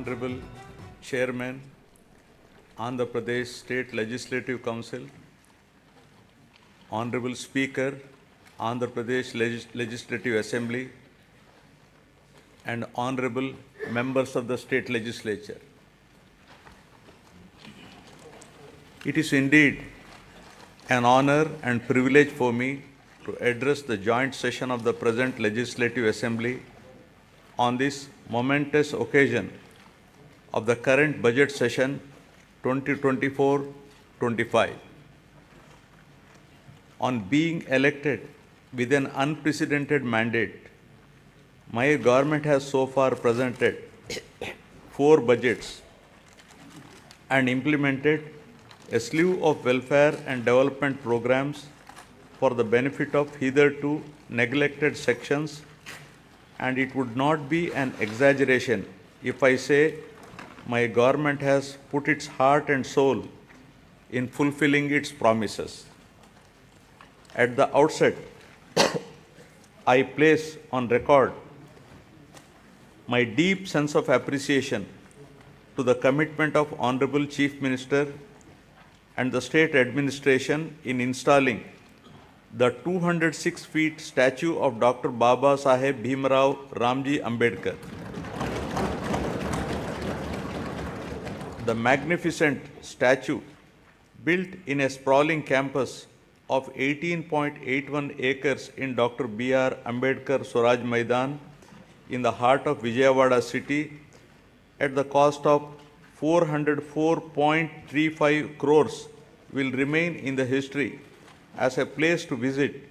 Honorable Chairman, Andhra Pradesh State Legislative Council, Honorable Speaker, Andhra Pradesh Legislative Assembly, and Honorable Members of the State Legislature. It is indeed an honor and privilege for me to address the joint session of the present Legislative Assembly on this momentous occasion of the current budget session 2024-25. On being elected with an unprecedented mandate, my government has so far presented 4 budgets and implemented a slew of welfare and development programs for the benefit of hitherto neglected sections, and it would not be an exaggeration if I say my government has put its heart and soul in fulfilling its promises. At the outset, I place on record my deep sense of appreciation to the commitment of Honorable Chief Minister and the state administration in installing the 206 feet statue of Dr. Baba Saheb Bhimrao Ramji Ambedkar. The magnificent statue, built in a sprawling campus of 18.81 acres in Dr. B.R. Ambedkar Swaraj Maidan in the heart of Vijayawada city, at the cost of 404.35 crores, will remain in the history as a place to visit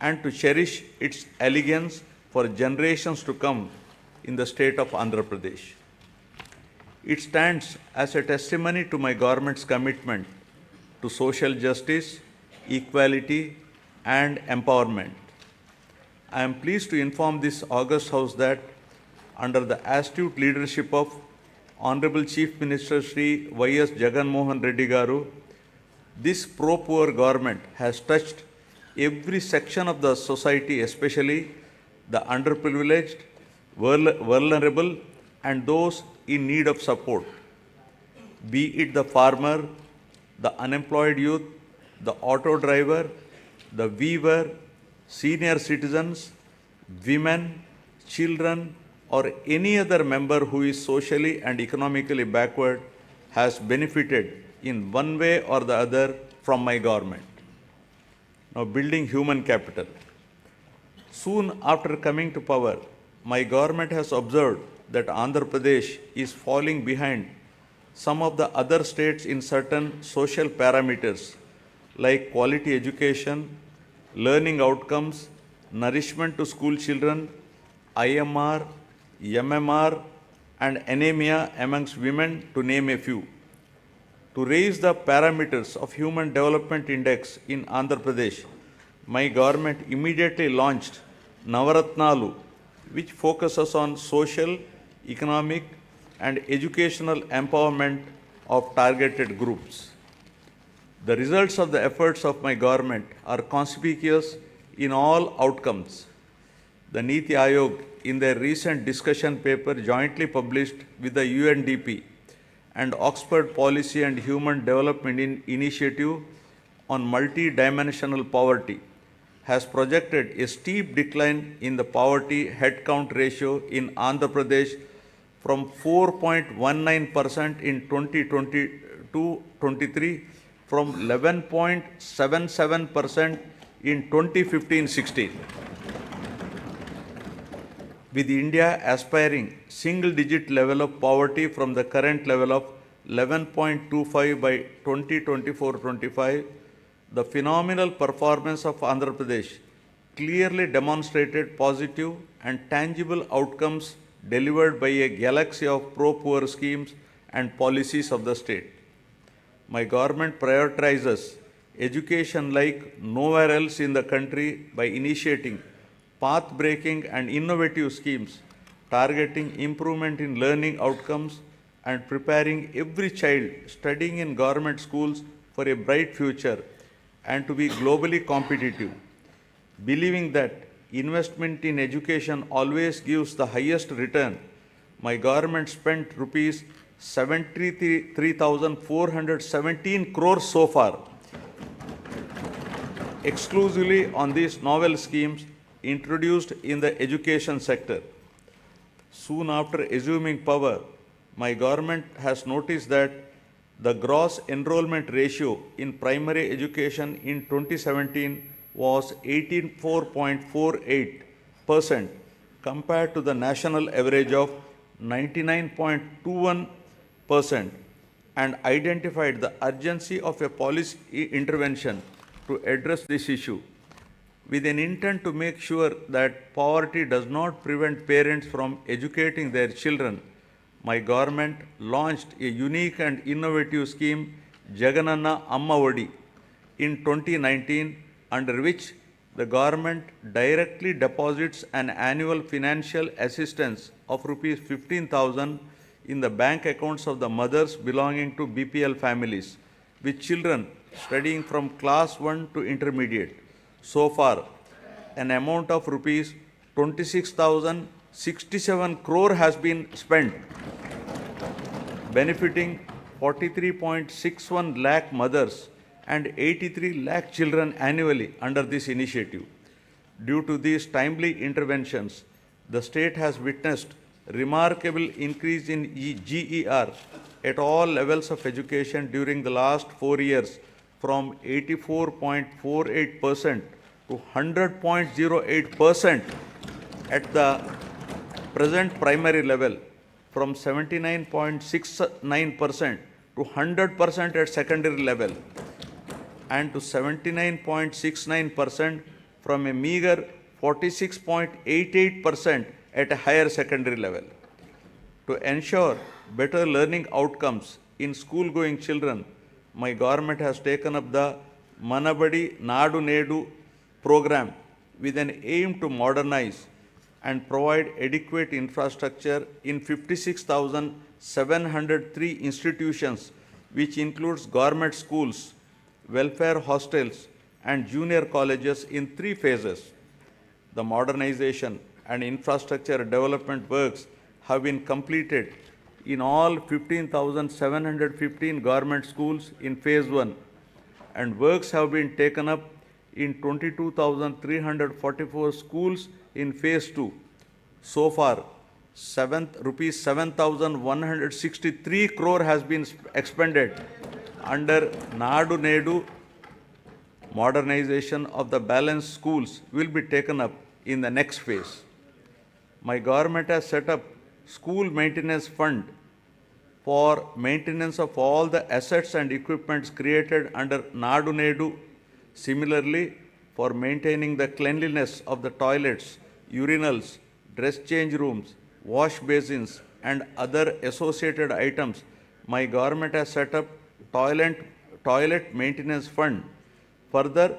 and to cherish its elegance for generations to come in the state of Andhra Pradesh. It stands as a testimony to my government's commitment to social justice, equality, and empowerment. I am pleased to inform this august House that under the astute leadership of Honorable Chief Minister Shri Y.S. Jagan Mohan Reddy Garu, this pro-poor government has touched every section of the society, especially the underprivileged, vulnerable, and those in need of support, be it the farmer, the unemployed youth, the auto driver, the weaver, senior citizens, women, children, or any other member who is socially and economically backward has benefited in one way or the other from my government. Now, building human capital. Soon after coming to power, my government has observed that Andhra Pradesh is falling behind some of the other states in certain social parameters like quality education, learning outcomes, nourishment to school children, IMR, MMR, and anemia amongst women, to name a few. To raise the parameters of Human Development Index in Andhra Pradesh, my government immediately launched Navaratnalu, which focuses on social, economic, and educational empowerment of targeted groups. The results of the efforts of my government are conspicuous in all outcomes. The Niti Aayog, in their recent discussion paper jointly published with the UNDP and Oxford Policy and Human Development Initiative on multi-dimensional poverty, has projected a steep decline in the poverty headcount ratio in Andhra Pradesh from 4.19% in 2022-23 from 11.77% in 2015-16. With India aspiring single-digit level of poverty from the current level of 11.25 by 2024-25, the phenomenal performance of Andhra Pradesh clearly demonstrated positive and tangible outcomes delivered by a galaxy of pro-poor schemes and policies of the state. My government prioritizes education like nowhere else in the country by initiating path-breaking and innovative schemes targeting improvement in learning outcomes and preparing every child studying in government schools for a bright future and to be globally competitive, believing that investment in education always gives the highest return. my government spent rupees 73,417 crores so far, exclusively on these novel schemes introduced in the education sector. Soon after assuming power, my government has noticed that the gross enrollment ratio in primary education in 2017 was 84.48% compared to the national average of 99.21% and identified the urgency of a policy intervention to address this issue with an intent to make sure that poverty does not prevent parents from educating their children. My government launched a unique and innovative scheme, Jagananna Amma Odi, in 2019, under which the government directly deposits an annual financial assistance of rupees 15,000 in the bank accounts of the mothers belonging to BPL families with children studying from class 1 to intermediate. So far, an amount of rupees 26,067 crore has been spent, benefiting 43.61 lakh mothers and 83 lakh children annually under this initiative. Due to these timely interventions, the state has witnessed remarkable increase in GER at all levels of education during the last 4 years, from 84.48% to 100.08% at the present primary level, from 79.69% to 100% at secondary level, and to 79.69% from a meager 46.88% at a higher secondary level. To ensure better learning outcomes in school-going children, my government has taken up the Manabadi Nadu Nedu program with an aim to modernize and provide adequate infrastructure in 56,703 institutions, which includes government schools, welfare hostels, and junior colleges in 3 phases. The modernization and infrastructure development works have been completed in all 15,715 government schools in phase 1, and works have been taken up in 22,344 schools in phase 2. So far, rupees 7,163 crore has been expended under Nadu Nedu. Modernization of the balanced schools will be taken up in the next phase. My government has set up school maintenance fund for maintenance of all the assets and equipments created under Nadu Nedu. Similarly, for maintaining the cleanliness of the toilets, urinals, dress change rooms, wash basins, and other associated items, my government has set up toilet maintenance fund. Further,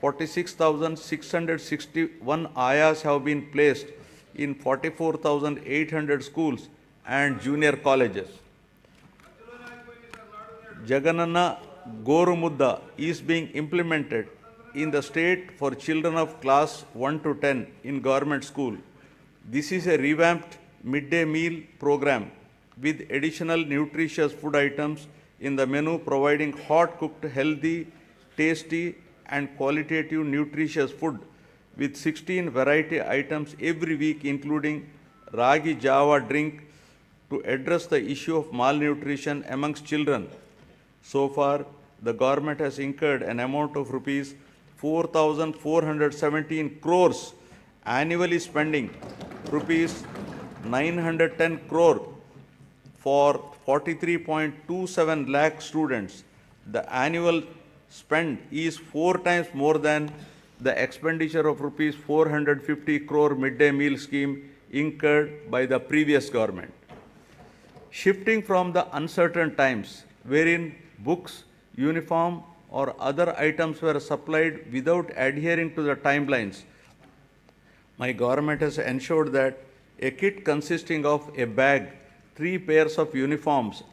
46,661 ayas have been placed in 44,800 schools and junior colleges. Jagananna Gorumudda is being implemented in the state for children of class 1 to 10 in government school. This is a revamped midday meal program with additional nutritious food items in the menu, providing hot cooked, healthy, tasty, and qualitative nutritious food with 16 variety items every week, including Ragi Java drink to address the issue of malnutrition amongst children. So far, the government has incurred an amount of rupees 4,417 crores, annually spending rupees 910 crore for 43.27 lakh students. The annual spend is 4 times more than the expenditure of rupees 450 crore midday meal scheme incurred by the previous government. Shifting from the uncertain times wherein books, uniform, or other items were supplied without adhering to the timelines, my government has ensured that a kit consisting of a bag, 3 pairs of uniforms,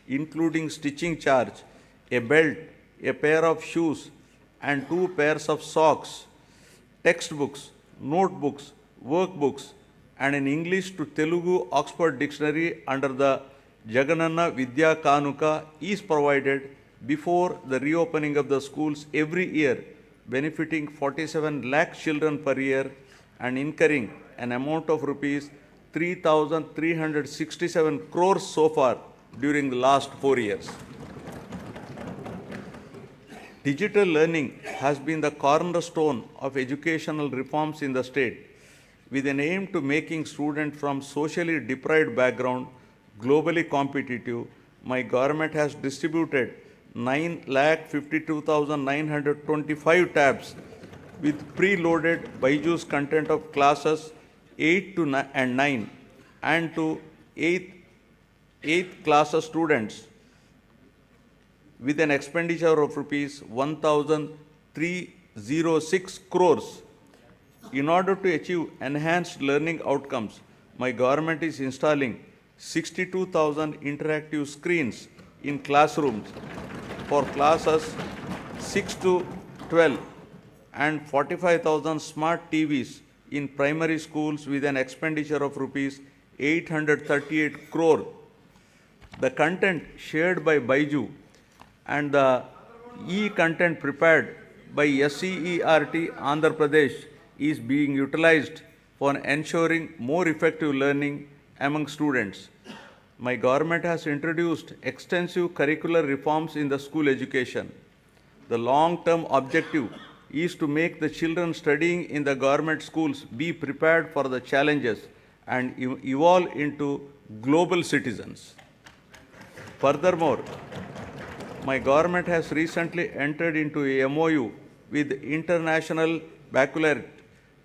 including stitching charge, a belt, a pair of shoes, and 2 pairs of socks, textbooks, notebooks, workbooks, and an English to Telugu Oxford Dictionary under the Jagananna Vidya Kanuka is provided before the reopening of the schools every year, benefiting 47 lakh children per year and incurring an amount of rupees 3,367 crores so far during the last 4 years. Digital learning has been the cornerstone of educational reforms in the state, with an aim to making students from socially deprived background globally competitive. My government has distributed 9,52,925 tabs with preloaded Byju's content of classes 8 to 9 and to 8th class students with an expenditure of rupees 1,306 crores. In order to achieve enhanced learning outcomes, my government is installing 62,000 interactive screens in classrooms for classes 6 to 12 and 45,000 smart TVs in primary schools with an expenditure of rupees 838 crore. The content shared by Byju and the e-content prepared by SCERT Andhra Pradesh is being utilized for ensuring more effective learning among students. My government has introduced extensive curricular reforms in the school education. The long-term objective is to make the children studying in the government schools be prepared for the challenges and evolve into global citizens. Furthermore, my government has recently entered into a MOU with International Baccalaureate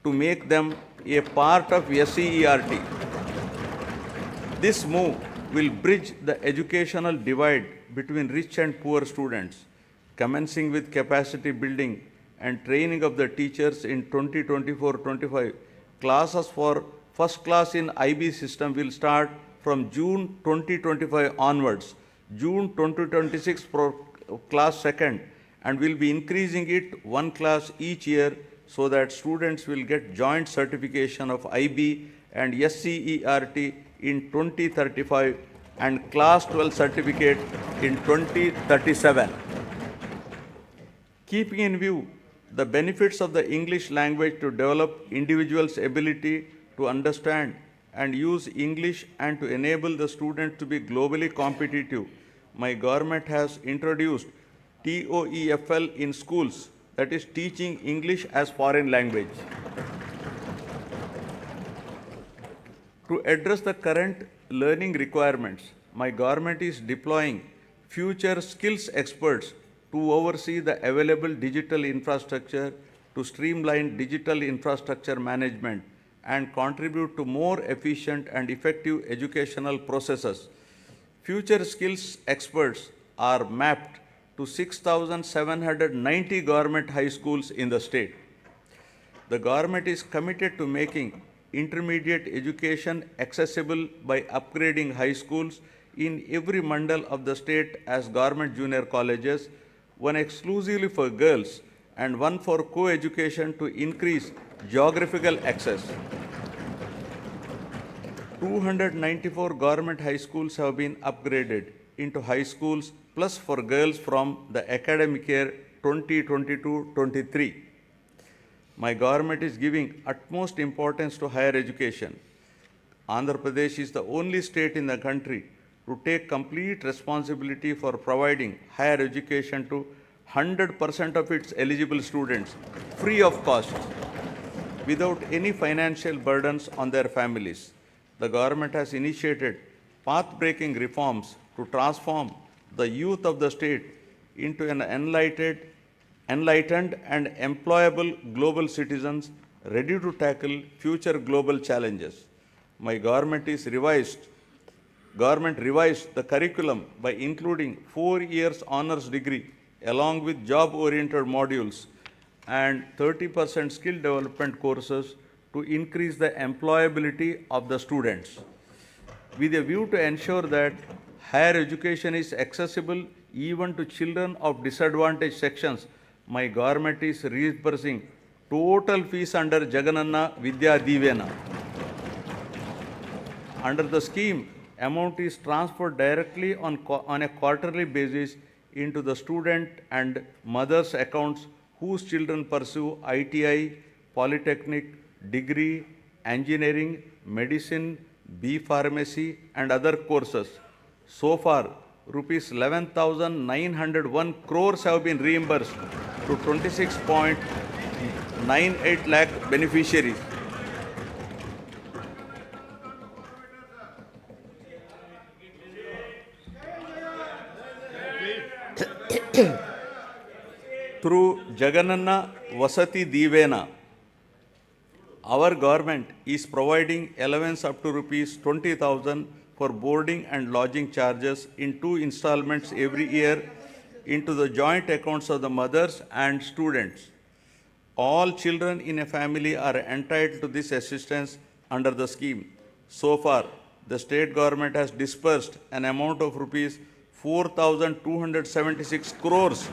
to make them a part of SCERT. This move will bridge the educational divide between rich and poor students, commencing with capacity building and training of the teachers in 2024-25. Classes for first class in IB system will start from June 2025 onwards, June 2026 for class second, and will be increasing it one class each year so that students will get joint certification of IB and SCERT in 2035 and class 12 certificate in 2037. Keeping in view the benefits of the English language to develop individuals' ability to understand and use English and to enable the student to be globally competitive, my government has introduced TOEFL in schools, that is teaching English as foreign language. To address the current learning requirements, my government is deploying future skills experts to oversee the available digital infrastructure to streamline digital infrastructure management and contribute to more efficient and effective educational processes. Future skills experts are mapped to 6,790 government high schools in the state. The government is committed to making intermediate education accessible by upgrading high schools in every mandal of the state as government junior colleges, one exclusively for girls and one for co-education to increase geographical access. 294 government high schools have been upgraded into high schools plus for girls from the academic year 2022-23. My government is giving utmost importance to higher education. Andhra Pradesh is the only state in the country to take complete responsibility for providing higher education to 100% of its eligible students free of cost without any financial burdens on their families. The government has initiated path-breaking reforms to transform the youth of the state into an enlightened and employable global citizens ready to tackle future global challenges. My government revised the curriculum by including 4 years honors degree along with job-oriented modules and 30% skill development courses to increase the employability of the students. With a view to ensure that higher education is accessible even to children of disadvantaged sections, my government is reimbursing total fees under Jagananna Vidya Divena. Under the scheme, amount is transferred directly on a quarterly basis into the student and mothers' accounts whose children pursue ITI, polytechnic, degree, engineering, medicine, B pharmacy, and other courses. So far, rupees 11,901 crores have been reimbursed to 26.98 lakh beneficiaries. Through Jagananna Vasati Divena, our government is providing allowance up to rupees 20,000 for boarding and lodging charges in 2 installments every year into the joint accounts of the mothers and students. All children in a family are entitled to this assistance under the scheme. So far, the state government has disbursed an amount of rupees 4,276 crores